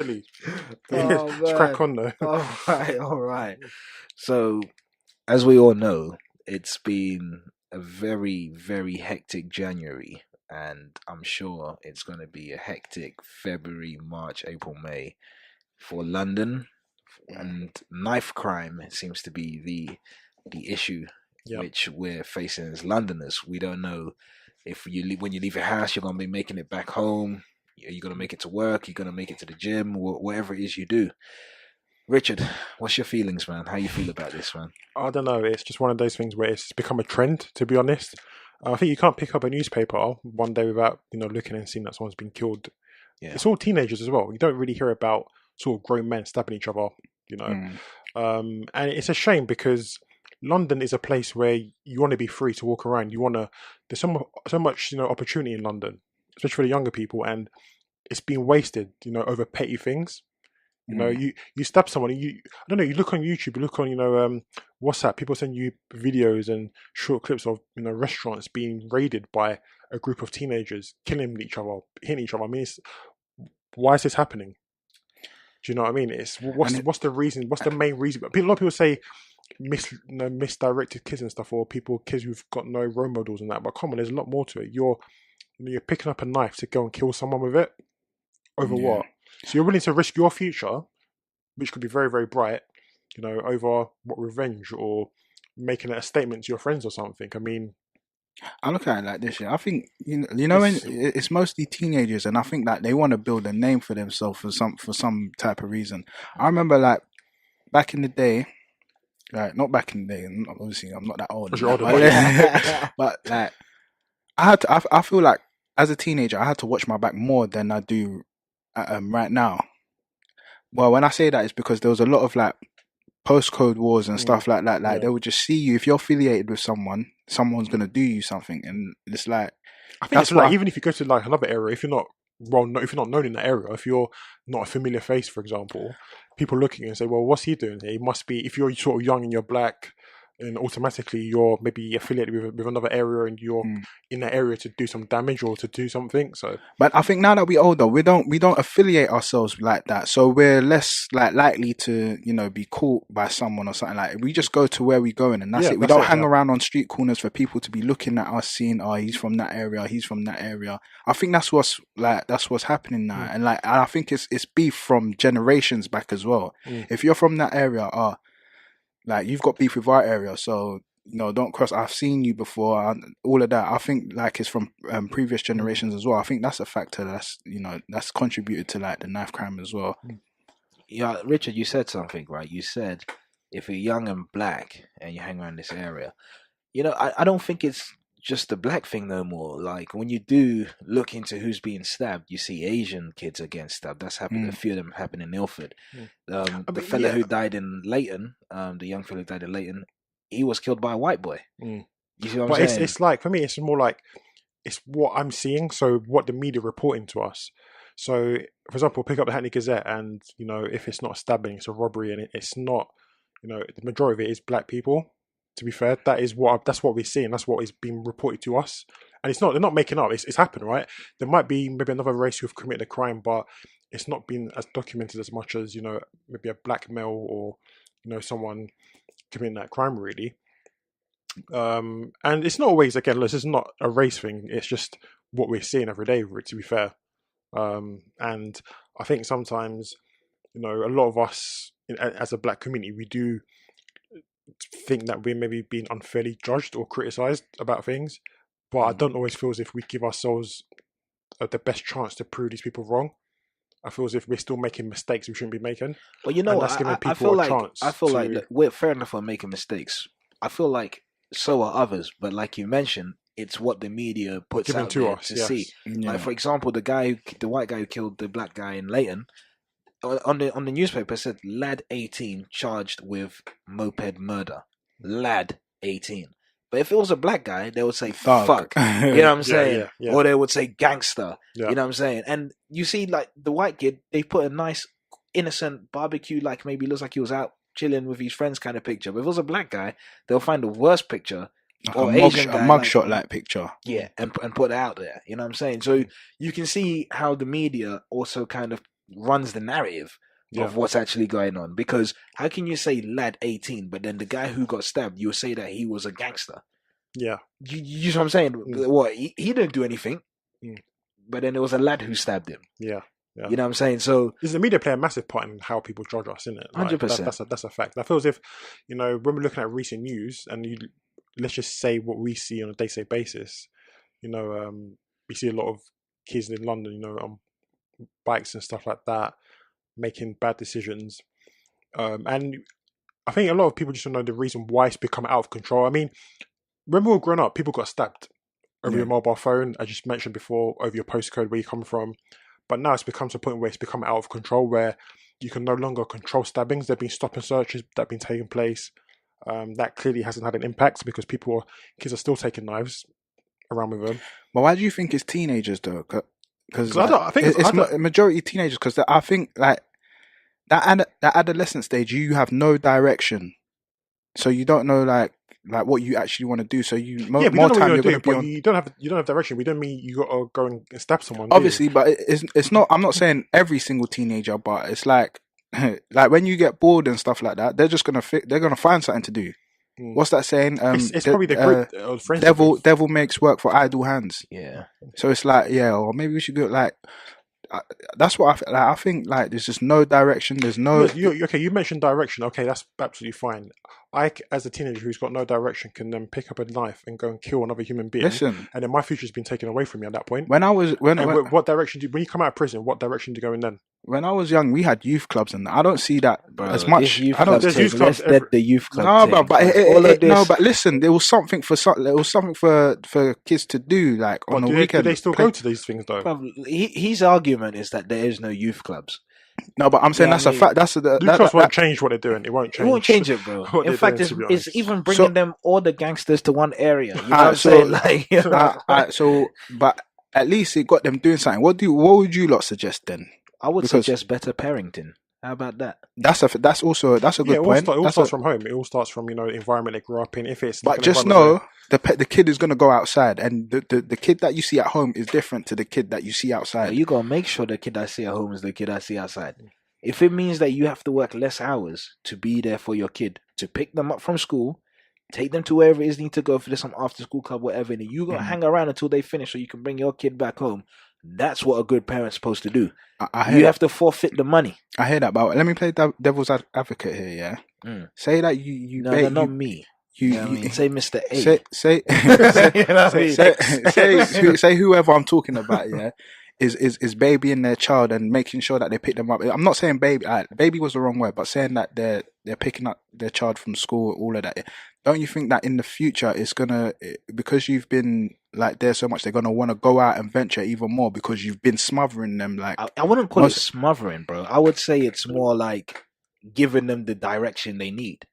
Really. Oh Just crack man. on though. All right. So, as we all know, it's been a very, very hectic January, and I'm sure it's going to be a hectic February, March, April, May for London. And knife crime seems to be the issue Yep. which we're facing as Londoners. We don't know if when you leave your house, you're going to be making it back home. Are you going to make it to work? You're going to make it to the gym, whatever it is you do. Richard, what's your feelings, man? How you feel about this, man? I don't know. It's just one of those things where it's become a trend. To be honest, I think you can't pick up a newspaper one day without looking and seeing that someone's been killed. Yeah. It's all teenagers as well. You don't really hear about sort of grown men stabbing each other. And it's a shame because London is a place where you want to be free to walk around. There's so much opportunity in London, especially for the younger people, and it's being wasted over petty things. You stab someone. I don't know. You look on YouTube. You look on WhatsApp. People send you videos and short clips of restaurants being raided by a group of teenagers, killing each other, hitting each other. I mean, why is this happening? Do you know what I mean? What's the reason? What's the main reason? A lot of people say misdirected kids and stuff, or kids who've got no role models and that. But come on, there's a lot more to it. You're picking up a knife to go and kill someone with it. Over what? So you're willing to risk your future, which could be very, very bright, over what, revenge or making it a statement to your friends or something. I mean, I look at it like this. Yeah, I think when it's mostly teenagers, and I think that they want to build a name for themselves for some type of reason. I remember like back in the day, like not back in the day. Obviously, I'm not that old. But like I feel like as a teenager, I had to watch my back more than I do right now. Well, when I say that, it's because there was a lot of like postcode wars and stuff like that. Like they would just see you if you're affiliated with someone's gonna do you something, and it's like I think that's like even if you go to like another area, if you're not if you're not known in that area, if you're not a familiar face, for example, people looking and say, "Well, what's he doing here?" He must be. If you're sort of young and you're black, and automatically you're maybe affiliated with another area, and you're in that area to do some damage or to do something. So, but I think now that we're older, we don't affiliate ourselves like that, so we're less like likely to be caught by someone or something like. We just go to where we're going, and that's it. We don't hang around on street corners for people to be looking at us, seeing, oh, he's from that area, he's from that area. I think that's what's happening now, and I think it's beef from generations back as well. If you're from that area, like you've got beef with our area, so don't cross. I've seen you before, and all of that. I think like it's from previous generations as well. I think that's a factor that's contributed to like the knife crime as well. Yeah, Richard, you said something, right? You said if you're young and black and you hang around this area, I don't think it's just a black thing no more. Like when you do look into who's being stabbed, you see Asian kids are getting stabbed. That's happened. A few of them happened in Ilford. The fella who died in Leighton, the young fella who died in Leighton, he was killed by a white boy. You see what I'm saying? It's like, for me, it's more like it's what I'm seeing. So what the media reporting to us. So, for example, pick up the Hackney Gazette, and if it's not a stabbing, it's a robbery, and it's not. The majority of it is black people. To be fair, that's what we see, and that's what is being reported to us. And they're not making up. It's happened, right? There might be maybe another race who've committed a crime, but it's not been as documented as much as maybe a black male or someone committing that crime, really. And it's not always, again, this is not a race thing. It's just what we're seeing every day, to be fair. And I think sometimes, a lot of us as a black community, we do think that we're maybe being unfairly judged or criticized about things, but I don't always feel as if we give ourselves the best chance to prove these people wrong. I feel as if we're still making mistakes we shouldn't be making. But that's giving people a chance. I feel like we're fair enough for making mistakes. I feel like so are others, but like you mentioned, it's what the media puts out to us to see. Yeah. Like for example, the white guy who killed the black guy in Leighton, on the newspaper said lad 18 charged with moped murder. Lad 18. But if it was a black guy, they would say fuck. You know what I'm saying? Yeah. Or they would say gangster. Yeah. You know what I'm saying? And you see, like the white kid, they put a nice innocent barbecue, like maybe looks like he was out chilling with his friends kind of picture. But if it was a black guy, they'll find the worst picture. Like or a mugshot like picture. Yeah, and put it out there. You know what I'm saying? So you can see how the media also kind of runs the narrative of what's actually going on. Because how can you say lad 18, but then the guy who got stabbed, you'll say that he was a gangster? Yeah. You know what I'm saying? What, he didn't do anything, but then it was a lad who stabbed him. Yeah. Yeah. You know what I'm saying? So does the media play a massive part in how people judge us, isn't it? 100%. That's a fact. I feel as if, when we're looking at recent news, and let's just say what we see on a day-to-day basis, we see a lot of kids in London, on bikes and stuff like that, making bad decisions. And I think a lot of people just don't know the reason why it's become out of control. I mean, when we were growing up, people got stabbed over your mobile phone, as you mentioned before, over your postcode, where you come from. But now it's become to a point where it's become out of control, where you can no longer control stabbings. There have been stop and searches that have been taking place. That clearly hasn't had an impact because kids are still taking knives around with them. But why do you think it's teenagers though? Because I think it's majority teenagers. Because I think like that adolescent stage, you have no direction, so you don't know like what you actually want to do. So you more time you're going to be on. You don't have direction. We don't mean you got to go and stab someone. Obviously, but it's not. I'm not saying every single teenager, but it's like when you get bored and stuff like that, they're just gonna find something to do. What's that saying? It's probably the group. Devil makes work for idle hands. Yeah. So it's like or maybe we should go like. That's what I think. Like, there's just no direction. There's no. You mentioned direction. Okay, that's absolutely fine. I, as a teenager who's got no direction, can then pick up a knife and go and kill another human being. Listen, and then my future's been taken away from me at that point. What direction when you come out of prison? What direction do you go in then? When I was young, we had youth clubs, and I don't see that as much. There's youth clubs. The youth club. But listen, there was something for kids to do, like on the weekend. Do they still go to these things though? His argument is that there is no youth clubs. No, but I'm saying that's a fact. That won't change what they're doing. It won't change. It won't change it, bro. In fact, it's even bringing them all the gangsters to one area. You know what I'm saying? Like, but at least it got them doing something. What would you lot suggest then? I would suggest better parenting. How about that? That's a good point. It all starts from home. It all starts from the environment they grew up in. But just know the kid is going to go outside, and the kid that you see at home is different to the kid that you see outside. You gotta make sure the kid I see at home is the kid I see outside. If it means that you have to work less hours to be there for your kid, to pick them up from school, take them to wherever it is they need to go for some after school club, whatever, and you gotta hang around until they finish so you can bring your kid back home. That's what a good parent's supposed to do. You have to forfeit the money. I hear that, but let me play devil's advocate here. Yeah, say that you. No, not me. You say Mr. A. Say whoever I'm talking about. Yeah, is babying their child and making sure that they pick them up. I'm not saying baby. Baby was the wrong word, but saying that they're picking up their child from school, all of that. Don't you think that in the future it's gonna, because you've been like there so much, they're gonna want to go out and venture even more because you've been smothering them? Like, I wouldn't call it smothering, bro. I would say it's more like giving them the direction they need.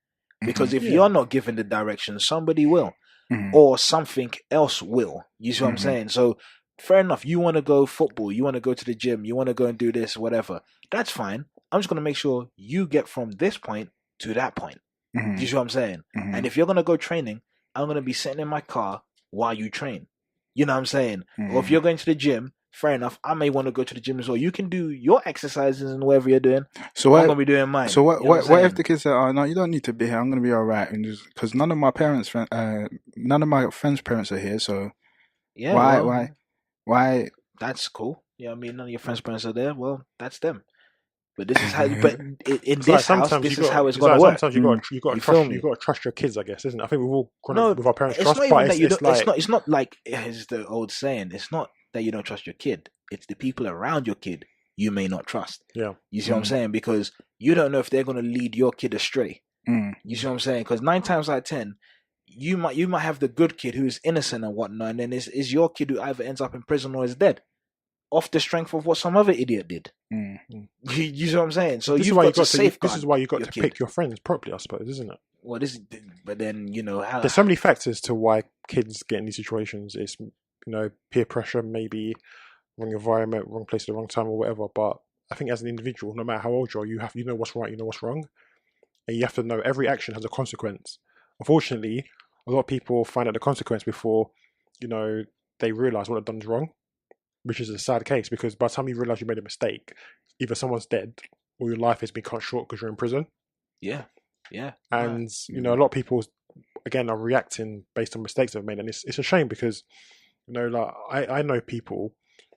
Because if you're not given the direction, somebody will, or something else will. You see what I'm saying? So fair enough. You want to go football, you want to go to the gym, you want to go and do this, whatever. That's fine. I'm just gonna make sure you get from this point to that point. You see what I'm saying? And if you're going to go training, I'm going to be sitting in my car while you train. You know what I'm saying? Or if you're going to the gym, fair enough, I may want to go to the gym as well. You can do your exercises and whatever you're doing. So I'm going to be doing mine. So what if the kids say, "Oh no, you don't need to be here. I'm going to be all right," because none of my friends' parents are here. So yeah, why? That's cool. Yeah, I mean, none of your friends' parents are there. Well, that's them. But this is how. But in this house, this is how it's going to work. Sometimes you got to trust your kids, I guess, isn't it? I think we've all grown up with our parents' trust. It's not like it's the old saying. It's not that you don't trust your kid. It's the people around your kid you may not trust. Yeah, you see what I'm saying? Because you don't know if they're going to lead your kid astray. You see what I'm saying? Because 9 times out of 10, you might have the good kid who's innocent and whatnot, and then is your kid who either ends up in prison or is dead, off the strength of what some other idiot did. You see what I'm saying? So this is why you got to pick your friends properly, I suppose, isn't it? Well, but then how there's so many factors to why kids get in these situations. It's peer pressure, maybe wrong environment, wrong place at the wrong time, or whatever. But I think as an individual, no matter how old you are, you know what's right, you know what's wrong, and you have to know every action has a consequence. Unfortunately, a lot of people find out the consequence before they realise what they've done is wrong. which is a sad case because by the time you realise you made a mistake, either someone's dead or your life has been cut short because you're in prison. Yeah. And a lot of people again are reacting based on mistakes they've made, and it's a shame because like I know people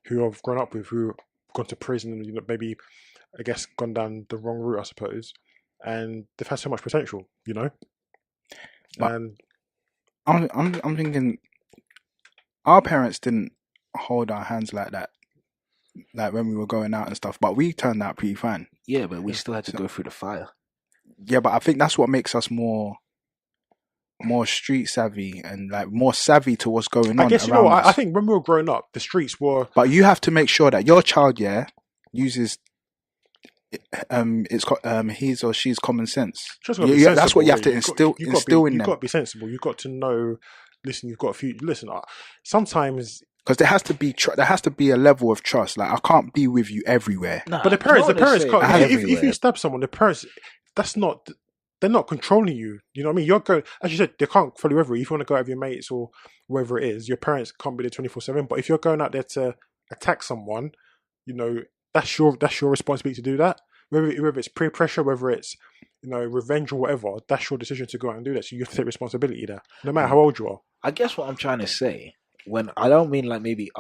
who I've grown up with who have gone to prison and maybe I guess gone down the wrong route, I suppose, and they've had so much potential, But and I'm thinking our parents didn't hold our hands like that, like when we were going out and stuff, but we turned out pretty fine. Yeah, but we still had to go through the fire. Yeah, but I think that's what makes us more street savvy and like more savvy to what's going on. I guess I think when we were growing up, the streets were. But you have to make sure that your child, uses his or she's common sense. That's what you have to instill in them. You've got to be sensible. You've got to know. Listen, you've got a few. Listen, sometimes. Because there has to be a level of trust. Like I can't be with you everywhere. Nah, but the parents can't. If you stab someone, the parents, they're not controlling you. You know what I mean? You're going, as you said, they can't follow you everywhere. If you want to go out with your mates or wherever it is, your parents can't be there 24/7. But if you're going out there to attack someone, that's your responsibility to do that. Whether it's peer pressure, whether it's revenge or whatever, that's your decision to go out and do that. So you have to take responsibility there, no matter how old you are. I guess what I'm trying to say, when I don't mean like maybe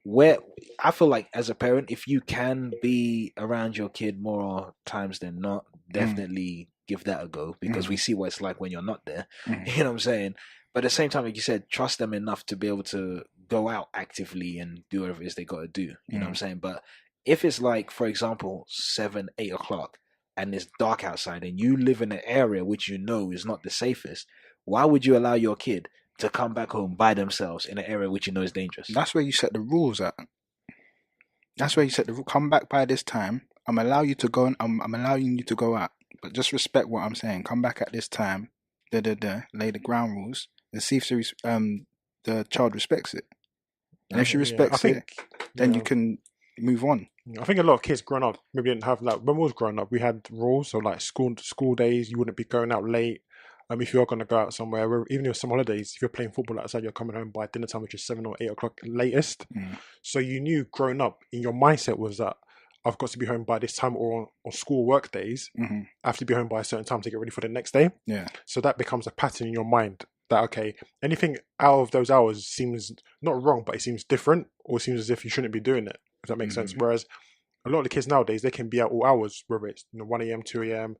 where I feel like as a parent, if you can be around your kid more times than not, definitely give that a go because we see what it's like when you're not there. You know what I'm saying? But at the same time, like you said, trust them enough to be able to go out actively and do whatever it is they got to do. You know what I'm saying? But if it's like, for example, 7, 8 o'clock and it's dark outside and you live in an area which is not the safest, why would you allow your kid to come back home by themselves in an area which is dangerous? That's where you set the rules at. That's where you set the rule. Come back by this time. I'm allowing you to go and I'm allowing you to go out. But just respect what I'm saying. Come back at this time. Lay the ground rules and see if the child respects it. And if she respects it, then you can move on. I think a lot of kids growing up maybe didn't have that. When we was growing up, we had rules. So like school days, you wouldn't be going out late. If you're going to go out somewhere, even if some holidays, if you're playing football outside, you're coming home by dinner time, which is 7 or 8 o'clock latest. So you knew growing up, in your mindset was that I've got to be home by this time, or on school work days, I have to be home by a certain time to get ready for the next day. Yeah. So that becomes a pattern in your mind that, okay, anything out of those hours seems not wrong, but it seems different, or it seems as if you shouldn't be doing it, if that makes sense. Whereas a lot of the kids nowadays, they can be out all hours, whether it's 1 a.m., 2 a.m.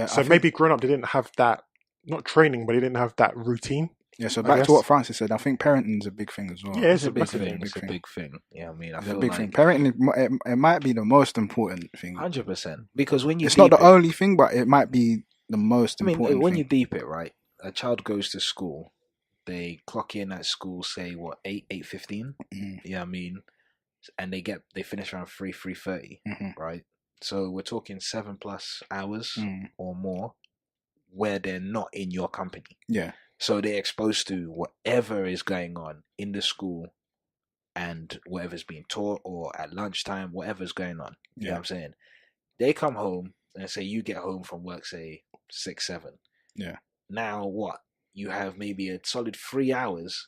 So maybe growing up, they didn't have that, not training, but they didn't have that routine. Yeah, so back to what Francis said, I think parenting is a big thing as well. Yeah, it's a big thing. It's a big thing. Yeah, I mean, it's a big thing. Parenting, it might be the most important thing. 100%. Because when it's not the only thing, but it might be the most important thing. When you deep it, right? A child goes to school, they clock in at school, say, 8:15? Yeah, I mean, and they finish around 3:30, right? So we're talking 7+ hours or more where they're not in your company. Yeah. So they're exposed to whatever is going on in the school and whatever's being taught, or at lunchtime, whatever's going on. You know what I'm saying? They come home and say you get home from work, say 6, 7. Yeah. Now what? You have maybe a solid 3 hours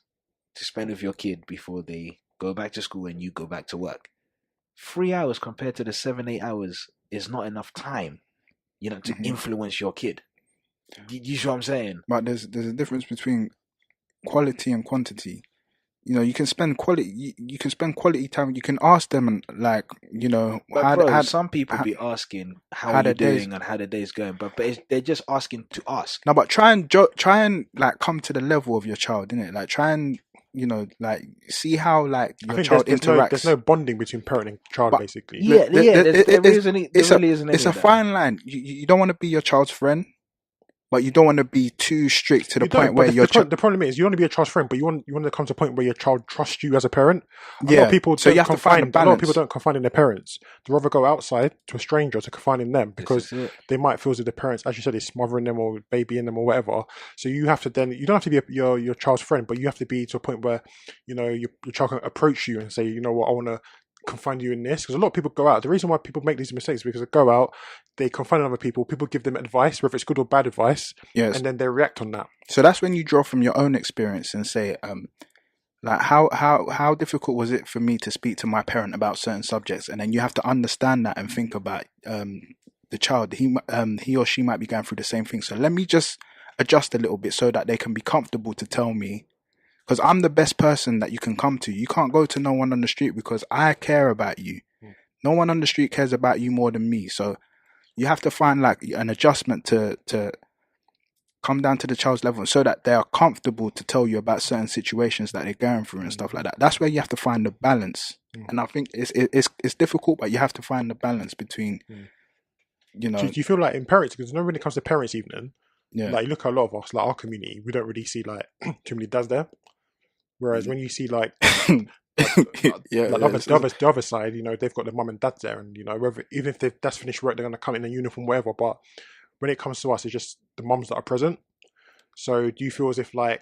to spend with your kid before they go back to school and you go back to work. 3 hours compared to the 7, 8 hours is not enough time, to influence your kid. You see what I'm saying? But there's a difference between quality and quantity. You can spend quality. You can spend quality time. You can ask them, and some people be asking how are you doing and how the day's going, but they're just asking to ask. No, but try and like come to the level of your child, innit? Like try and see how your child interacts. There's no bonding between parent and child, basically. It's a fine line. You don't want to be your child's friend, but you don't want to be too strict to the point where your child... The problem is, you want to be your child's friend, but you want to come to a point where your child trusts you as a parent. A lot of people so you have to find a balance. A lot of people don't confide in their parents. They rather go outside to a stranger to confide in them because they might feel that the parents, as you said, is smothering them or babying them or whatever. So you have to you don't have to be your child's friend, but you have to be to a point where, your child can approach you and say, you know what, I want to confine you in this. Because a lot of people go out. The reason why people make these mistakes is because they go out, they confine other people give them advice, whether it's good or bad advice, and then they react on that. So that's when you draw from your own experience and say, Like how difficult was it for me to speak to my parent about certain subjects, and then you have to understand that and think about the child. He or she might be going through the same thing. So let me just adjust a little bit so that they can be comfortable to tell me, because I'm the best person that you can come to. You can't go to no one on the street because I care about you. No one on the street cares about you more than me. So you have to find like an adjustment to come down to the child's level so that they are comfortable to tell you about certain situations that they're going through and stuff like that. That's where you have to find the balance. And I think it's difficult, but you have to find the balance between, you know. Do you feel like in parents, because when it comes to parents' evening, like you look at a lot of us, like our community, we don't really see like too many dads there. Whereas when you see like the other side, you know, they've got their mum and dads there, and you know, even if they've that's finished work, they're gonna come in a uniform, whatever. But when it comes to us, it's just the mums that are present. So do you feel as if like,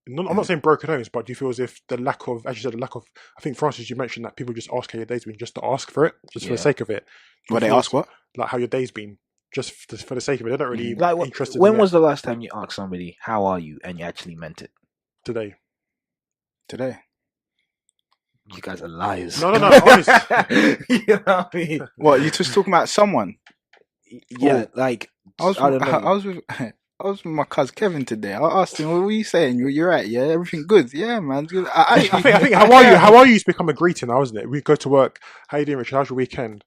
I'm not saying broken homes, but do you feel as if the lack of, as you said, I think Francis, you mentioned that people just ask how your day's been just to ask for it, just for the sake of it. Well, they ask what? Like how your day's been, just for the sake of it. They're not really like interested. When was the last time you asked somebody, how are you, and you actually meant it? Today. You guys are liars. No, honest. You know what I mean? What, you just talking about someone? Yeah, like I was with my cousin Kevin today. I asked him, "What were you saying? You're right, yeah, everything good, yeah, man." I think how are you? It's become a greeting now, isn't it? We go to work. How you doing, Richard? How's your weekend?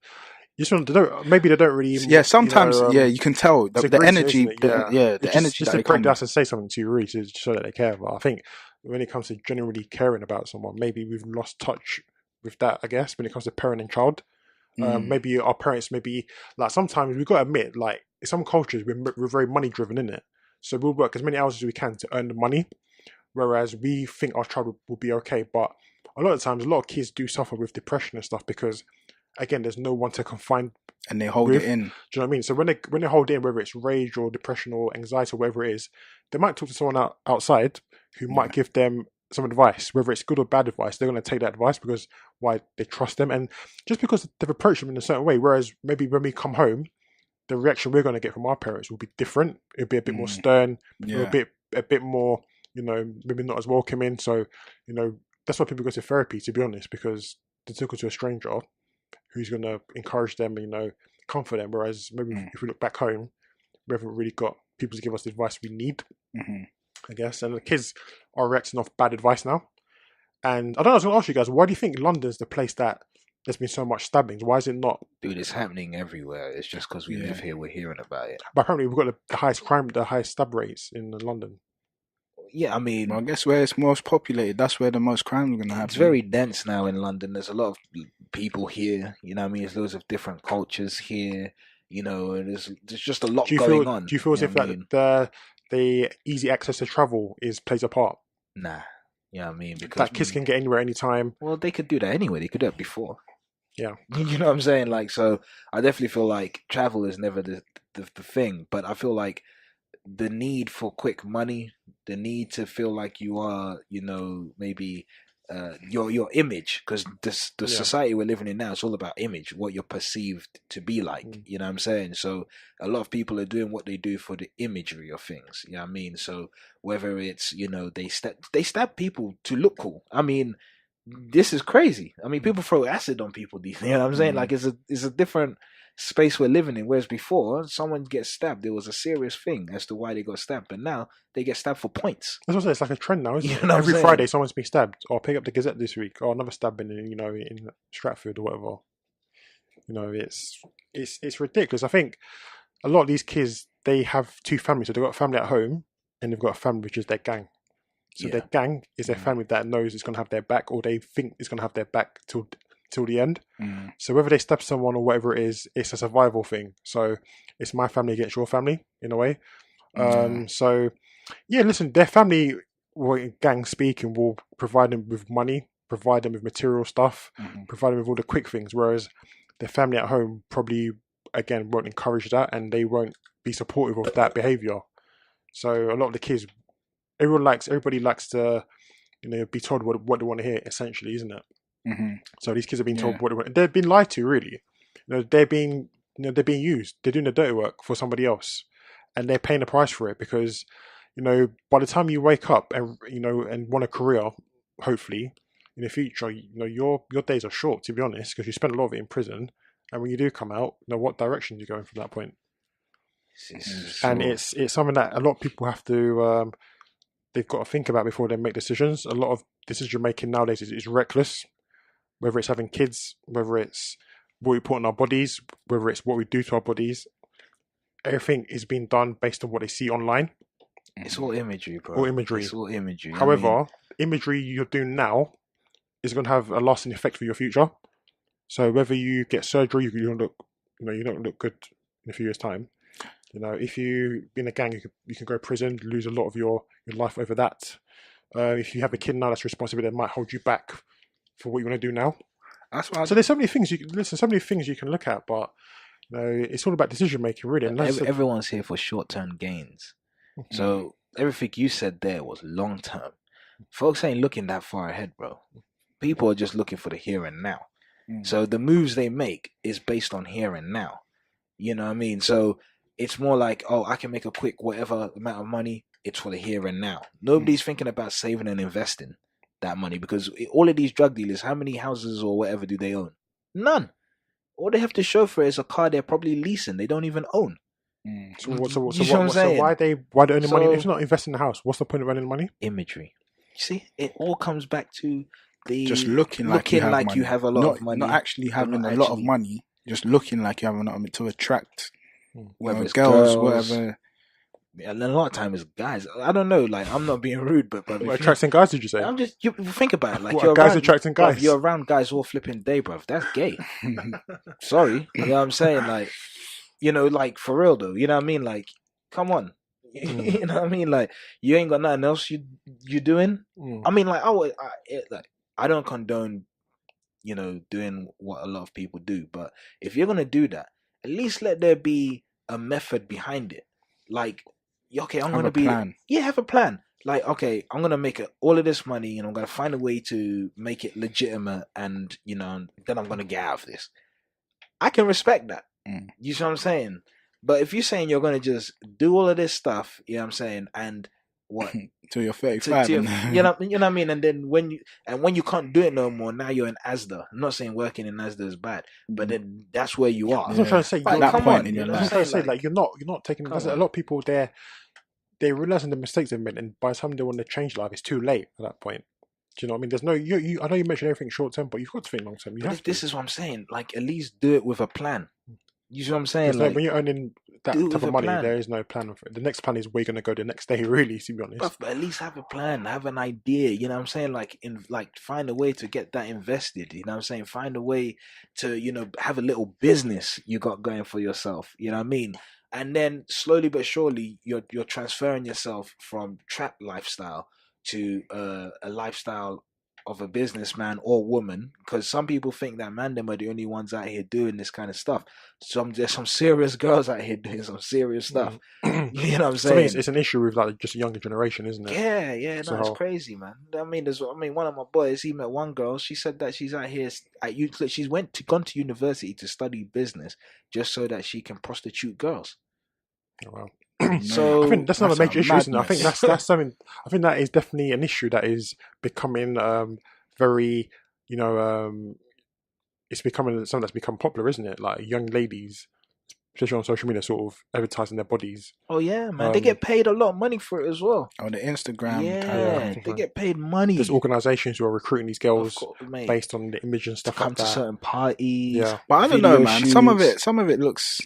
You just maybe they don't really. Yeah, sometimes you can tell the energy. The energy. Just to break us and say something to you, really, to show that they care. But I think when it comes to generally caring about someone, maybe we've lost touch with that. I guess when it comes to parent and child. Maybe our parents, like sometimes we've got to admit, like in some cultures we're very money driven, in it. So we'll work as many hours as we can to earn the money, whereas we think our child will be okay. But a lot of times, a lot of kids do suffer with depression and stuff because, again, there's no one to confine, and they hold it in. Do you know what I mean? So when they hold it in, whether it's rage or depression or anxiety or whatever it is, they might talk to someone outside who might give them some advice, whether it's good or bad advice. They're going to take that advice because they trust them, and just because they've approached them in a certain way. Whereas maybe when we come home, the reaction we're going to get from our parents will be different. It'll be a bit more stern, a bit more, you know, maybe not as welcoming. So, you know, that's why people go to therapy, to be honest, because they talk to a stranger who's going to encourage them, you know, comfort them. Whereas maybe if we look back home, we haven't really got people to give us the advice we need. I guess, and the kids are reacting off bad advice now. And I don't know, I was going to ask you guys, why do you think London's the place that there's been so much stabbings? Why is it not? Dude, it's happening everywhere. It's just because we live here, we're hearing about it. But apparently we've got the highest crime, the highest stab rates in London. Yeah, I mean... Well, I guess where it's most populated, that's where the most crime is going to happen. It's very dense now in London. There's a lot of people here, you know what I mean? There's loads of different cultures here, you know, and there's just a lot going on. Do you feel as if the easy access to travel plays a part? Nah. You know what I mean? Because that kids can get anywhere anytime. Well, they could do that anyway. They could do it before. Yeah. You know what I'm saying? Like, so I definitely feel like travel is never the thing, but I feel like the need for quick money, the need to feel like you are, you know, maybe your image, because the society we're living in now, it's all about image, what you're perceived to be like. You know what I'm saying? So a lot of people are doing what they do for the imagery of things. You know what I mean? So whether it's, you know, they stab people to look cool. I mean, this is crazy. I mean, people throw acid on people. You know what I'm saying? Like it's a different space we're living in. Whereas before, someone gets stabbed, there was a serious thing as to why they got stabbed. But now they get stabbed for points. That's what I'm saying. It's like a trend now, isn't it? You know Every Friday, someone's being stabbed. Or pick up the Gazette this week. Or another stabbing in Stratford or whatever. You know, it's ridiculous. I think a lot of these kids, they have two families. So they've got a family at home, and they've got a family which is their gang. So their gang is their family that knows it's going to have their back, or they think it's going to have their back till the end. So whether they stab someone or whatever it is, it's a survival thing. So it's my family against your family in a way. So yeah, listen, their family, gang speaking, will provide them with money, provide them with material stuff, provide them with all the quick things. Whereas their family at home probably, again, won't encourage that, and they won't be supportive of that behavior. So a lot of the kids, everybody likes to, you know, be told what they want to hear, essentially, isn't it? So these kids are being told what they want. They've been lied to, really. You know, they're being used. They're doing the dirty work for somebody else, and they're paying the price for it because, you know, by the time you wake up and, you know, and want a career, hopefully, in the future, your days are short, to be honest, because you spend a lot of it in prison, and when you do come out, what direction you're going from that point. And it's something that a lot of people have to they've got to think about before they make decisions. A lot of decision making nowadays is reckless, whether it's having kids, whether it's what we put in our bodies, whether it's what we do to our bodies. Everything is being done based on what they see online. It's all imagery, bro. All imagery. It's all imagery. However, imagery you're doing now is going to have a lasting effect for your future. So whether you get surgery, you don't look good in a few years' time. If you be in a gang, you can go to prison, lose a lot of your life over that. If you have a kid now that's responsible, that might hold you back for what you want to do now. That's why. So there's so many things you can look at, but it's all about decision making, really. And everyone's here for short term gains. Mm-hmm. So everything you said there was long term. Folks ain't looking that far ahead, bro. People are just looking for the here and now. So the moves they make is based on here and now. You know what I mean? So it's more like, I can make a quick whatever amount of money. It's for the here and now. Nobody's thinking about saving and investing that money, because all of these drug dealers, how many houses or whatever do they own? None. All they have to show for it is a car they're probably leasing. They don't even own. So why they earning money? If you're not investing in the house, what's the point of earning money? Imagery. You see, it all comes back to just looking like you have a lot of money, not actually having a lot of money. Just looking like you have a lot of money to attract whether it's girls, whatever. And a lot of time it's guys. I don't know. Like, I'm not being rude, but attracting guys? Did you say? You think about it. Like, you're guys attracting guys. You're around guys all flipping day, bruv. That's gay. Sorry, you know what I'm saying? Like, like for real though. You know what I mean? Like, come on. You know what I mean? Like, you ain't got nothing else you doing. I mean, like, I don't condone, doing what a lot of people do. But if you're gonna do that, at least let there be a method behind it. Like, okay, I'm gonna have a plan. Like, okay, I'm gonna make all of this money, and I'm gonna find a way to make it legitimate, and then I'm gonna get out of this. I can respect that. You see what I'm saying? But if you're saying you're gonna just do all of this stuff, you know what I'm saying, and what till you're 35, you know what I mean, and then when you can't do it no more, now you're in ASDA. I'm not saying working in ASDA is bad, but then that's where you are. I'm trying to say, at that point in your life, you're not taking. A lot of people they're realizing the mistakes they've made, and by the time they want to change life, it's too late at that point. Do you know what I mean? There's no you. I know you mentioned everything short term, but you've got to think long term. This is what I'm saying. Like, at least do it with a plan. You see what I'm saying? Like, when you're earning that type of money, there is no plan for it. The next plan is where you're going to go the next day, really, to be honest. But at least have a plan, have an idea. You know what I'm saying? Like, find a way to get that invested. You know what I'm saying? Find a way to, have a little business you got going for yourself. You know what I mean? And then slowly but surely, you're transferring yourself from trap lifestyle to a lifestyle of a businessman or woman, because some people think that them are the only ones out here doing this kind of stuff. There's some serious girls out here doing some serious stuff. You know what I'm saying? It's an issue with like just a younger generation, isn't it? Yeah, no, it's crazy, man. I mean, one of my boys, he met one girl. She said that she's out here she's gone to university to study business just so that she can prostitute girls. Oh, wow. So I think that's not a major issue, isn't it? I think that's something. I think that is definitely an issue that is becoming very, it's becoming something that's become popular, isn't it? Like, young ladies, especially on social media, sort of advertising their bodies. Oh yeah, man, they get paid a lot of money for it as well. On the Instagram, they get paid money. There's organisations who are recruiting these girls based on the image and stuff to come like to certain parties. Yeah, but I don't know, man. Shoots. Some of it looks.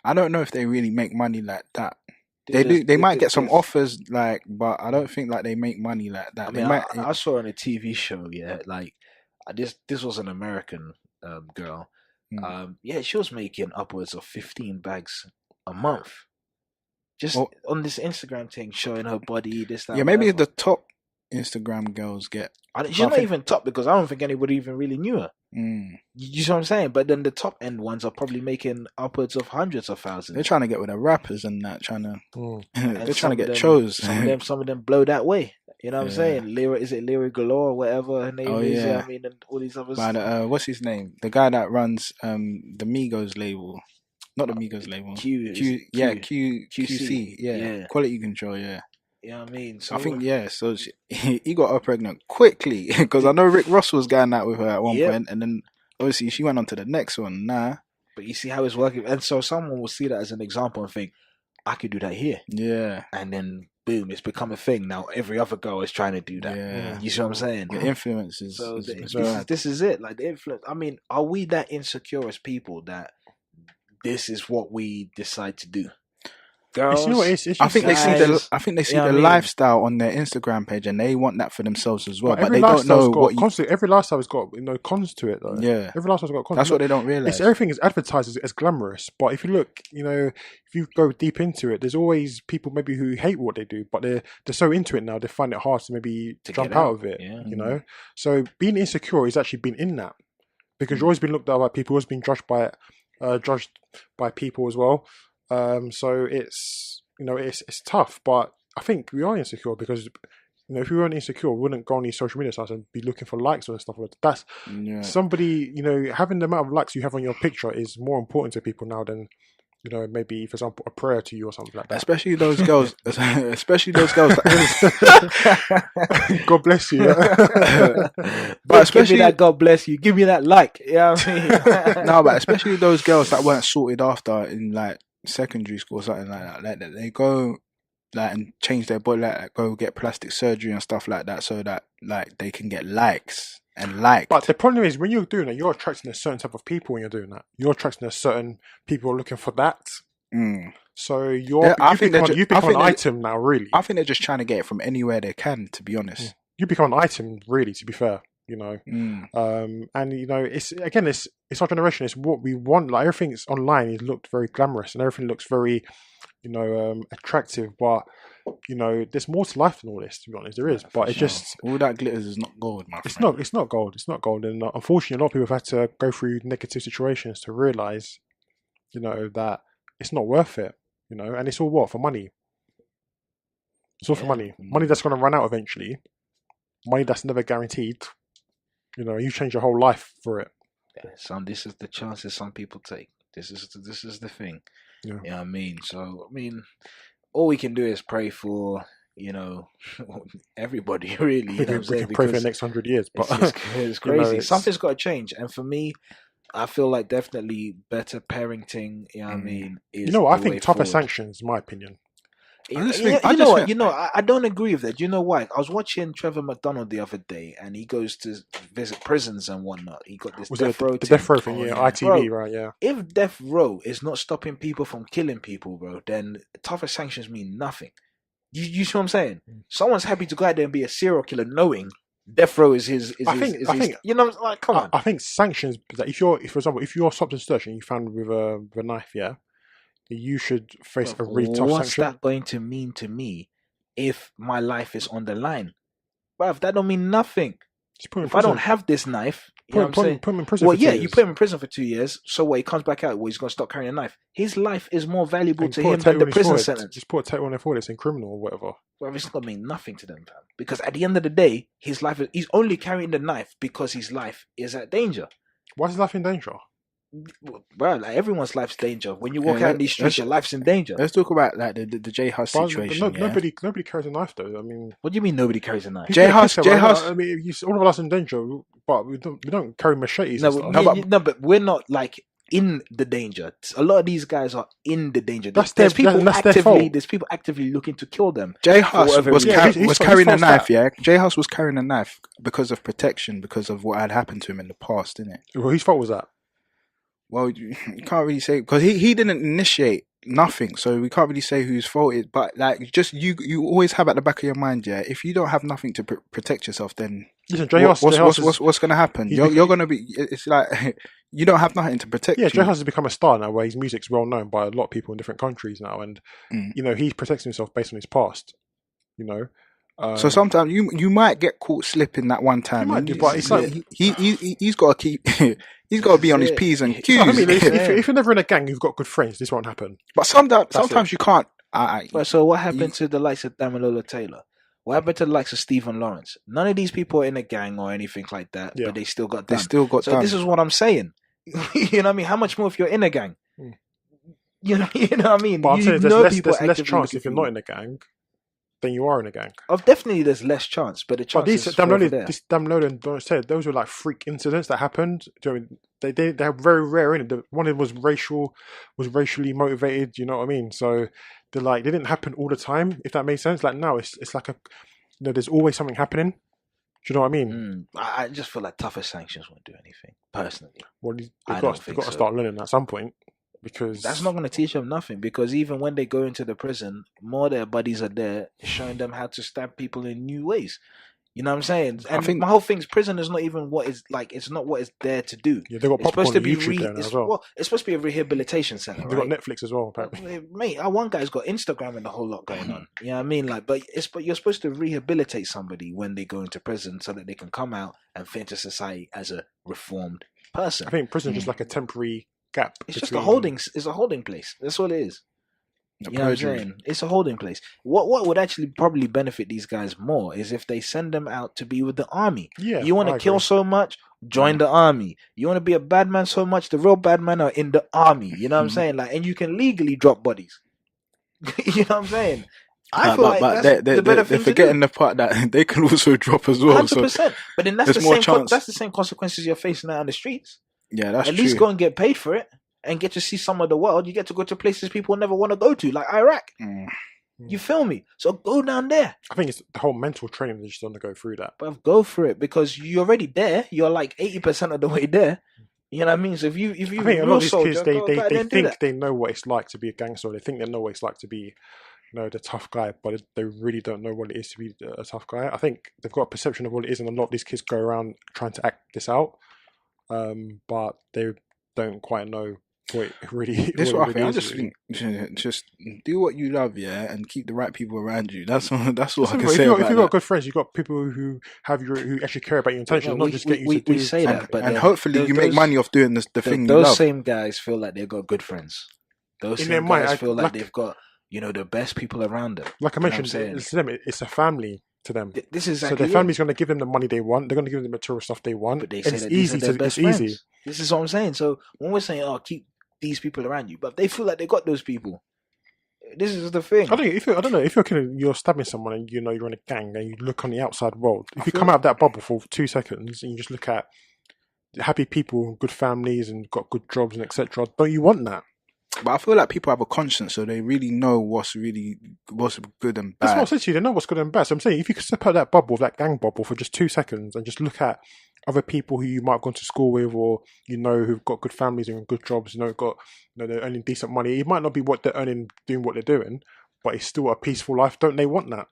I don't know if they really make money like that. They might get some offers, like, but I don't think like they make money like that. I saw on a TV show, like, this was an American girl. She was making upwards of 15 bags a month, just on this Instagram thing, showing her body. This, that. Yeah, maybe the top Instagram girls get. She's not even top, because I don't think anybody even really knew her. You see what I'm saying? But then the top end ones are probably making upwards of hundreds of thousands. They're trying to get with the rappers and that, they're trying to get chose. Some of them blow that way. You know what I'm saying? Lyric Galore, whatever her name is. Yeah. I mean, and all these others. But, what's his name? The guy that runs the Migos label. Not the Migos label. QC. Yeah, Quality Control, yeah. You know what I mean? So I think so he got her pregnant quickly because I know Rick Ross was going out with her at one point, and then obviously she went on to the next one. But you see how it's working, and so someone will see that as an example and think, I could do that here. Yeah. And then boom, it's become a thing now. Every other girl is trying to do that. Yeah. You see what I'm saying? The influence is. So this is it. Like the influence. I mean, are we that insecure as people that this is what we decide to do? Girls, I think they see the lifestyle on their Instagram page, and they want that for themselves as well. But they don't know what every lifestyle's got cons to it, though. Yeah, every lifestyle's got cons. That's what they don't realize. Everything is advertised as glamorous, but if you look, if you go deep into it, there's always people maybe who hate what they do, but they're so into it now they find it hard to maybe jump out of it. Yeah. So being insecure is actually been in that because you've always been looked at by people, always been judged by people as well. So it's it's tough, but I think we are insecure because if we weren't insecure, we wouldn't go on these social media sites and be looking for likes or stuff like that. That's somebody having the amount of likes you have on your picture is more important to people now than maybe, for example, a prayer to you or something like that. Especially those girls. God bless you. But especially give me that God bless you. Give me that like. Yeah, No, but especially those girls that weren't sorted after in like secondary school or something like that. Like they go and change their body, go get plastic surgery and stuff like that, so that they can get likes. But the problem is when you're doing that, you're attracting a certain type of people when you're doing that. You're attracting a certain people looking for that. So you become an item now, really. I think they're just trying to get it from anywhere they can, to be honest. You become an item, really, to be fair. And it's our generation. It's what we want. Like everything's online. It looked very glamorous, and everything looks very, attractive. But there's more to life than all this. To be honest, there is. But it's just all that glitters is not gold, my friend. It's not gold. It's not gold. And unfortunately, a lot of people have had to go through negative situations to realize, that it's not worth it. And it's all for money. It's all for money. Money that's going to run out eventually. Money that's never guaranteed. You change your whole life for it. Yeah, this is the chances some people take. This is the thing. Yeah. You know what I mean? So, all we can do is pray for, everybody, really. We can pray for the next 100 years. But it's crazy. Something's got to change. And for me, I feel like definitely better parenting, is I think tougher sanctions, in my opinion. I don't agree with that. You know why? I was watching Trevor McDonald the other day, and he goes to visit prisons and whatnot. He got this death row thing, ITV, right? Yeah. If death row is not stopping people from killing people, bro, then tougher sanctions mean nothing. You see what I'm saying? Someone's happy to go out there and be a serial killer, knowing death row is his. I think come on. I think sanctions. That for example, if you're stopped and searched and you found with a knife, you should face a really tough sanction. What's that going to mean to me if my life is on the line? Bruv, that don't mean nothing. If I don't have this knife, put him in prison. Well, you put him in prison for 2 years. So what? He comes back out. Well, he's going to stop carrying a knife. His life is more valuable to him than the prison sentence. Just put a tape on their forehead saying criminal or whatever. Well, it's not going to mean nothing to them, fam. Because at the end of the day, he's only carrying the knife because his life is at danger. Why is his life in danger? Bro, everyone's life's danger. When you walk out in these streets, your life's in danger. Let's talk about the J Hus situation. Nobody carries a knife, though. What do you mean nobody carries a knife? J Hus. All of us in danger, but we don't carry machetes. But we're not in the danger. A lot of these guys are in the danger. There's people actively looking to kill them. J Hus was carrying a knife. Yeah, J Hus was carrying a knife because of protection, because of what had happened to him in the past, didn't it? Well, whose fault was that? Well, you can't really say because he didn't initiate nothing, so we can't really say whose fault it is. But just you always have at the back of your mind, if you don't have nothing to protect yourself, then listen, what's going to happen? You're going to be. It's like you don't have nothing to protect. Yeah, J Hus has become a star now, where his music's well known by a lot of people in different countries now, and he protects himself based on his past. So sometimes you might get caught slipping that one time. But it's like he's got to keep. He's got to be on his P's and Q's. If you're never in a gang, you've got good friends. This won't happen. But sometimes you can't. So what happened to the likes of Damilola Taylor? What happened to the likes of Stephen Lawrence? None of these people are in a gang or anything like that, but they still got done. So this is what I'm saying. You know what I mean? How much more if you're in a gang? You know what I mean? But I'm saying there's less chance if you're not in a gang. than you are in a gang. Definitely, there's less chance, but the chances. This Damlola and Don said those were like freak incidents that happened. They're very rare, innit? One of them was racially motivated. You know what I mean? So they didn't happen all the time. If that makes sense. Like now, it's like there's always something happening. Do you know what I mean? I just feel like tougher sanctions won't do anything. Personally, well, you've got to start learning at some point. Because that's not going to teach them nothing. Because even when they go into the prison, more their buddies are there showing them how to stab people in new ways. You know what I'm saying? And I think my whole thing's prison is not even what is like. It's not what it's there to do. Yeah, they got it's supposed to be as well. It's supposed to be a rehabilitation center. They got Netflix as well, apparently. Mate, one guy's got Instagram and a whole lot going on. You know what I mean? But you're supposed to rehabilitate somebody when they go into prison so that they can come out and fit into society as a reformed person. I think prison is just like a temporary gap. It's just a holding. It's a holding place. That's what it is. You know what I'm saying? It's a holding place. What would actually probably benefit these guys more is if they send them out to be with the army. Yeah, you want to kill so much, join the army. You want to be a bad man so much, the real bad men are in the army. You know what I'm saying? And you can legally drop bodies. You know what I'm saying? I feel like they're forgetting the part that they can also drop as well. 100%. So but then that's the same consequences you're facing out on the streets. Yeah, that's true. At least go and get paid for it and get to see some of the world. You get to go to places people never want to go to, like Iraq. You feel me? So go down there. I think it's the whole mental training that you just want to go through that. But go for it because you're already there. You're like 80% of the way there. You know what I mean? So if you I think a lot of these kids, they think they know what it's like to be a gangster. They think they know what it's like to be, the tough guy, but they really don't know what it is to be a tough guy. I think they've got a perception of what it is, and a lot of these kids go around trying to act this out. But they don't quite know what it really. That's what I think. I just think just do what you love, and keep the right people around you. That's what I can say. If you've got good friends, you've got people who actually care about your intentions, not just get you to do. We say that, and hopefully you make money off doing the thing. Those same guys feel like they've got good friends. Those same guys feel like they've got the best people around them. Like I mentioned, it's a family. To them, this is so their family's going to give them the money they want. They're going to give them the material stuff they want. But they say that it's easy. This is what I'm saying. So when we're saying, keep these people around you, but they feel like they got those people. This is the thing. I don't know if you're stabbing someone and you're in a gang and you look on the outside world. If you come out of that bubble for 2 seconds and you just look at happy people, good families, and got good jobs and etc., don't you want that? But I feel like people have a conscience, so they really know what's good and bad. That's what I said to you. They know what's good and bad. So I'm saying, if you could step out that bubble, that gang bubble, for just 2 seconds, and just look at other people who you might have gone to school with, or who've got good families and good jobs, they're earning decent money. It might not be what they're earning doing what they're doing, but it's still a peaceful life. Don't they want that?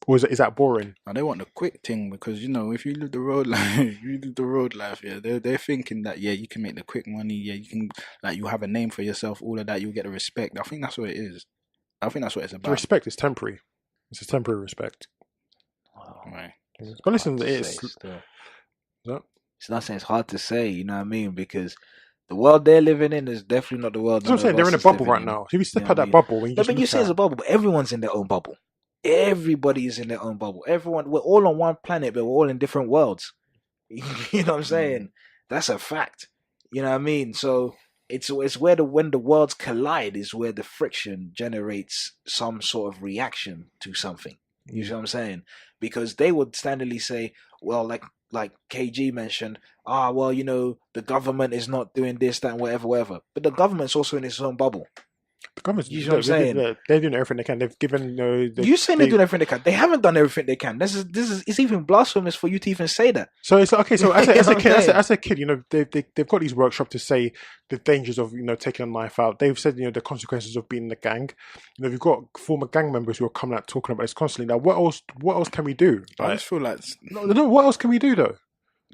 Or is that boring? No, they want the quick thing because if you live the road life, they're thinking that you can make the quick money, you can you have a name for yourself, all of that, you'll get the respect. I think that's what it is. I think that's what it's about. The respect is temporary. It's a temporary respect. Wow. Right. But listen, it's not saying it's hard to say, you know what I mean? Because the world they're living in is definitely not the world. That's what I'm saying. They're in a bubble right now. If you step out that bubble, when you say it's a bubble, but everyone's in their own bubble. Everybody is in their own bubble. We're all on one planet, but we're all in different worlds. You know what I'm saying? That's a fact. You know what I mean? So it's where when the worlds collide is where the friction generates some sort of reaction to something. You know what I'm saying? Because they would standardly say, well, like KG mentioned, the government is not doing this, that, and whatever. But the government's also in its own bubble. The government's, you know what I'm saying? They're doing everything they can. They've given. You saying they're doing everything they can? They haven't done everything they can. It's even blasphemous for you to even say that. So it's okay. So as a kid, they've got these workshops to say the dangers of taking a knife out. They've said the consequences of being in the gang. You've got former gang members who are coming out talking about this constantly. Now, what else can we do? I just feel like no. What else can we do though?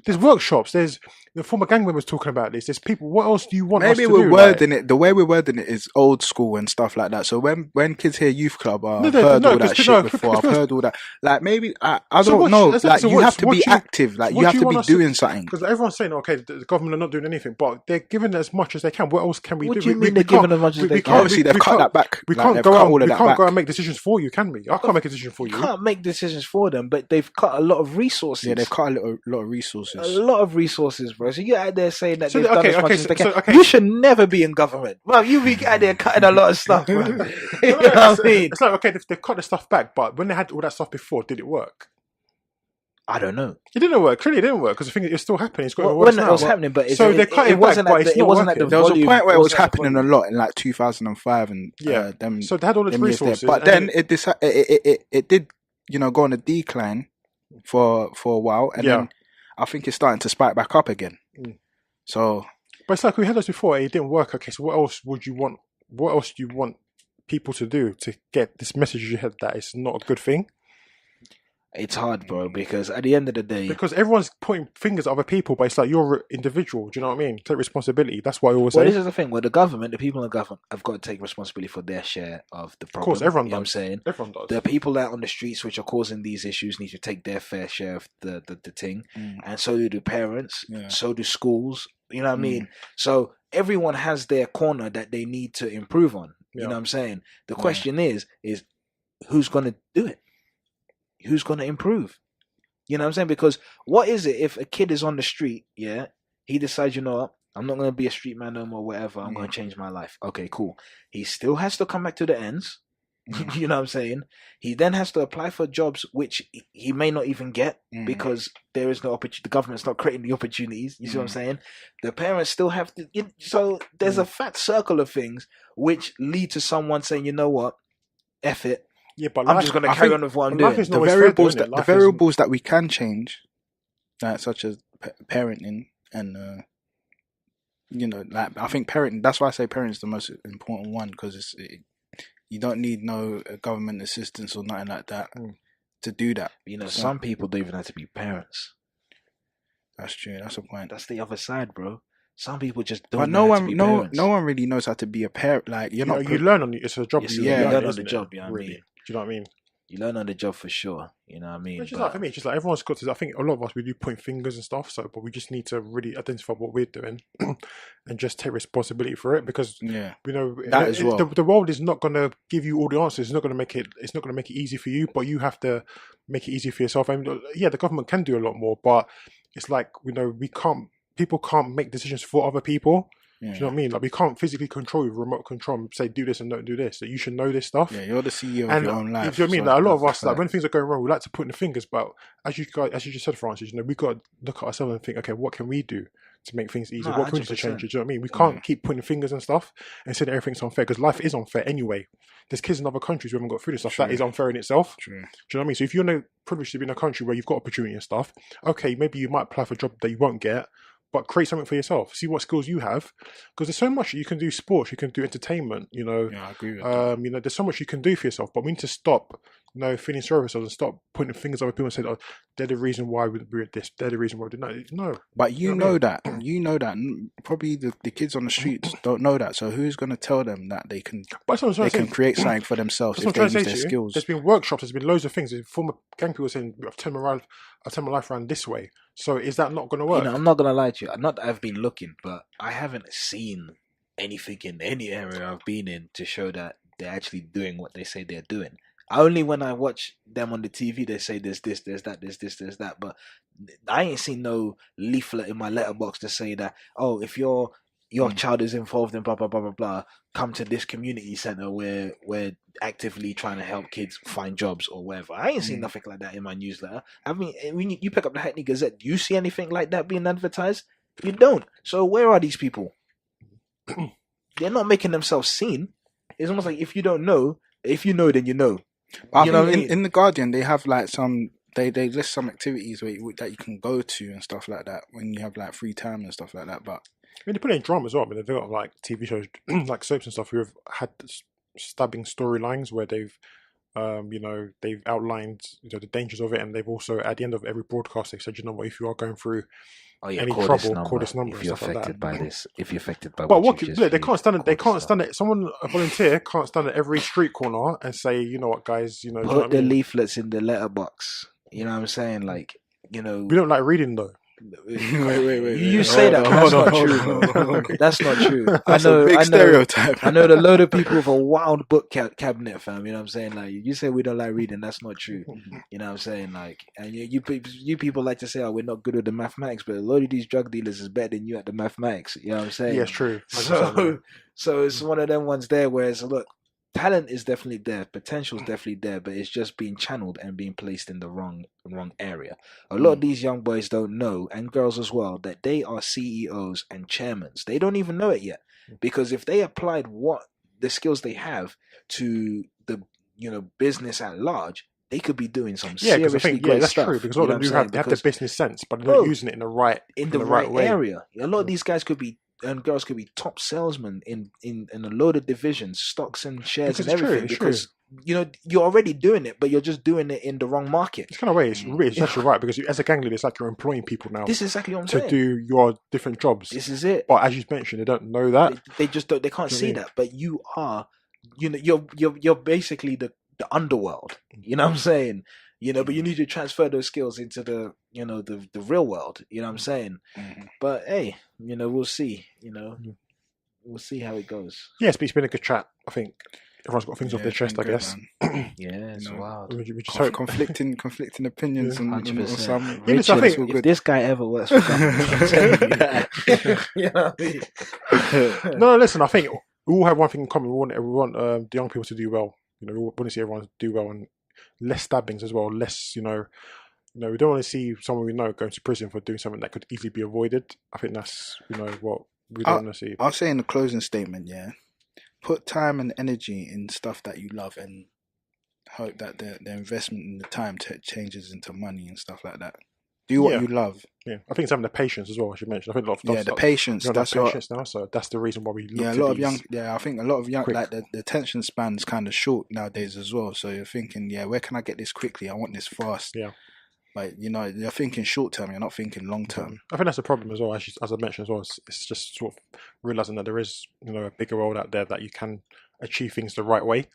There's workshops. There's the former gang members talking about this. There's people. What else do you want? Maybe us to we're do? wording it. The way we're wording it is old school and stuff like that. So when kids hear youth club, I've heard all that shit before. I've heard all that. Like maybe I don't know. Like you have to be active. Like you have to be doing something. Because everyone's saying, okay, the government are not doing anything, but they're giving as much as they can. What else can we do? What do you mean they're giving as much as they can? Obviously they've cut that back. We can't go out. We can't go and make decisions for you, can we? I can't make a decision for you. You can't make decisions for them, but they've cut a lot of resources. Yeah, they've cut a lot of resources. resources. A lot of resources, bro. So you're out there saying that they've done as much as they can. You should never be in government. Well, you be out there cutting a lot of stuff, bro. You know what I mean? It's like, okay, they've cut the stuff back, but when they had all that stuff before, did it work? I don't know. It didn't work. Clearly, it didn't work because the thing is, it's still happening. It's got when it was happening, but so they cut it back, but it's not working. There was a point where it was happening a lot in like 2005 and them. So they had all the resources, but then it did, go on a decline for a while, and then I think it's starting to spike back up again. So, but it's like we had this before. It didn't work. Okay, so what else would you want? What else do you want people to do to get this message you had that it's not a good thing? It's hard, bro, because at the end of the day... Because everyone's pointing fingers at other people, but it's like, you're an individual, do you know what I mean? Take responsibility. That's why I always say. This is the thing, where the people in the government have got to take responsibility for their share of the problem. Of course, everyone does. You know what I'm saying? Everyone does. The people out on the streets which are causing these issues need to take their fair share of the thing. And so do the parents, so do schools, you know what I mean? So everyone has their corner that they need to improve on, you know what I'm saying? The question is who's going to do it? Who's going to improve? You know what I'm saying? Because what is it if a kid is on the street, he decides, you know what, I'm not going to be a street man no more, whatever, I'm going to change my life. Okay, cool. He still has to come back to the ends. You know what I'm saying? He then has to apply for jobs which he may not even get because there is no opportunity. The government's not creating the opportunities. You see what I'm saying? The parents still have to. So there's a fat circle of things which lead to someone saying, you know what, F it. Yeah, but I'm just going to carry on with what I'm doing. The variables that we can change, such as parenting and I think parenting. That's why I say parenting is the most important one because you don't need no government assistance or nothing like that to do that. Some people don't even have to be parents. That's true. That's a point. That's the other side, bro. Some people just don't. But no one really knows how to be a parent. Like you learn on it. It's a job. You learn on the job. You know what I mean? Do you know what I mean? You learn on the job for sure. You know what I mean? It's just like, for me, it's just like everyone's got to. I think a lot of us, we do point fingers and stuff. So, but we just need to really identify what we're doing and just take responsibility for it because that as well. The world is not going to give you all the answers. It's not going to make it. It's not going to make it easy for you. But you have to make it easy for yourself. And the government can do a lot more. But it's like we can't. People can't make decisions for other people. Do you know what I mean? Like we can't physically control you, remote control, and say do this and don't do this. That you should know this stuff. Yeah, you're the CEO of your own life. You know what I mean? Like a lot of us, like when things are going wrong, we like to point the fingers. But as you just said, Francis, we got to look at ourselves and think, okay, what can we do to make things easier? What can we do to change it? Do you know what I mean? We can't keep pointing fingers and stuff and saying everything's unfair because life is unfair anyway. There's kids in other countries who haven't got through this stuff. True. That is unfair in itself. True. Do you know what I mean? So if you're privileged to be in a country where you've got opportunity and stuff, okay, maybe you might apply for a job that you won't get. But create something for yourself. See what skills you have, because there's so much you can do. Sports, you can do entertainment. Yeah, I agree with that. There's so much you can do for yourself. But we need to stop, feeling sorry for ourselves and stop pointing fingers at other people and saying, "Oh, they're the reason why we're at this. They're the reason why we did no." But you know that. Probably the kids on the streets don't know that. So who's going to tell them that they can? They can create something for themselves if they use their skills. There's been workshops. There's been loads of things. Former gang people saying, "I've turned my life around this way." So is that not going to work? I'm not going to lie to you. Not that I've been looking, but I haven't seen anything in any area I've been in to show that they're actually doing what they say they're doing. Only when I watch them on the TV, they say there's this, there's that, there's this, there's that. But I ain't seen no leaflet in my letterbox to say that, oh, if your child is involved in blah, blah, blah, blah, blah, come to this community center where we're actively trying to help kids find jobs or whatever. I ain't seen nothing like that in my newsletter. I mean, when you pick up the Hackney Gazette, do you see anything like that being advertised? You don't. So where are these people? They're not making themselves seen. It's almost like if you don't know, if you know, then you know. In The Guardian, they have like they list some activities that you can go to and stuff like that when you have like free time and stuff like that. But they put it in drama as well. They've got like TV shows like soaps and stuff who have had stabbing storylines where they've outlined the dangers of it, and they've also at the end of every broadcast they've said, you know what, if you are going through any trouble, call this number. If you're affected by this, if you're affected by they can't stand it. They can't stand it. A volunteer can't stand at every street corner and say, you know what, guys, put the leaflets in the letterbox. You know what I'm saying? Like, we don't like reading though. Wait. You say that, but that's not true. That's not true. That's a big stereotype. I know a load of people with a wild book cabinet, fam. You know what I'm saying? Like, you say we don't like reading, that's not true. You know what I'm saying? Like, and you people like to say, oh, we're not good at the mathematics, but a lot of these drug dealers is better than you at the mathematics. You know what I'm saying? Yeah, it's true. So it's one of them ones there where it's, look, talent is definitely there, potential is definitely there, but it's just being channeled and being placed in the wrong area. A lot of these young boys don't know, and girls as well, that they are CEOs and chairmen. They don't even know it yet, because if they applied what the skills they have to the business at large, they could be doing some seriously great that's stuff. True, because a lot of them have the business sense, but they're not using it in the right way. Area. A lot of these guys could be. And girls could be top salesmen in a load of divisions, stocks and shares and everything. Because you're already doing it, but you're just doing it in the wrong market. It's kind of way. It's actually right, because as a gang leader, it's like you're employing people now. This is exactly what I'm saying. To do your different jobs. This is it. But as you mentioned, they don't know that. They just don't. They can't see that. But you are, you're basically the underworld. You know what I'm saying? But you need to transfer those skills into the real world. You know what I'm saying? Mm-hmm. But hey, we'll see. We'll see how it goes. Yes, but it's been a good chat. I think everyone's got things off their chest, I guess. Yeah, it's wild. Conflicting opinions on some. Rachel, I think if this guy ever works for government, I'm telling you that. You know what I mean? No, listen, I think we all have one thing in common. We want the young people to do well. We want to see everyone do well, and less stabbings as well. Less, we don't want to see someone we know going to prison for doing something that could easily be avoided. I think that's, what we don't want to see. I'll say in the closing statement, put time and energy in stuff that you love, and hope that the investment in the time changes into money and stuff like that. Do what you love. Yeah, I think it's having the patience as well, as you mentioned. I think a lot of the patience. That's patience now, so that's the reason why we look a lot of young. Yeah, I think a lot of young, like the attention span is kind of short nowadays as well. So you're thinking, where can I get this quickly? I want this fast. Yeah. Like, you're thinking short term. You're not thinking long term. I think that's the problem as well. As I mentioned as well, it's just sort of realizing that there is, a bigger world out there that you can achieve things the right way.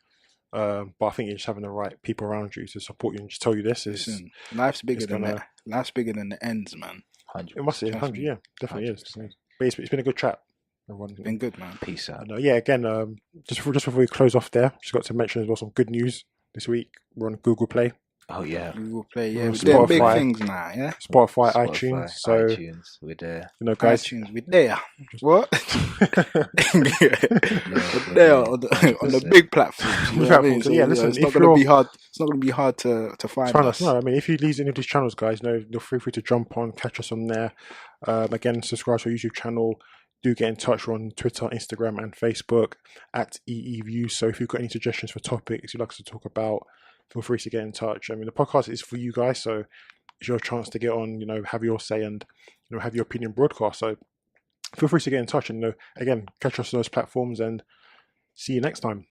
But I think you're just having the right people around you to support you and just tell you this is. Listen, life's bigger than the ends, man. 100. It must be 100. Yeah, definitely 100%. Is. But it's been a good chat. Everyone. It's been good, man. Peace out. And, again, just before we close off there, just got to mention as well some good news this week. We're on Google Play. Oh yeah, Google Play. Yeah, we're doing big things now. Yeah, Spotify, iTunes. So iTunes, we're there. Guys, iTunes, we're there. What? We're there on the big platforms. You know what I mean? So, listen, it's not going to be hard. It's not going to be hard to find us. No, I mean, if you lose any of these channels, guys, feel free to jump on, catch us on there. Again, subscribe to our YouTube channel. Do get in touch. We're on Twitter, Instagram, and Facebook at EEViews. So if you've got any suggestions for topics you'd like us to talk about, feel free to get in touch. I mean, the podcast is for you guys, so it's your chance to get on, have your say and, have your opinion broadcast. So feel free to get in touch and, again, catch us on those platforms and see you next time.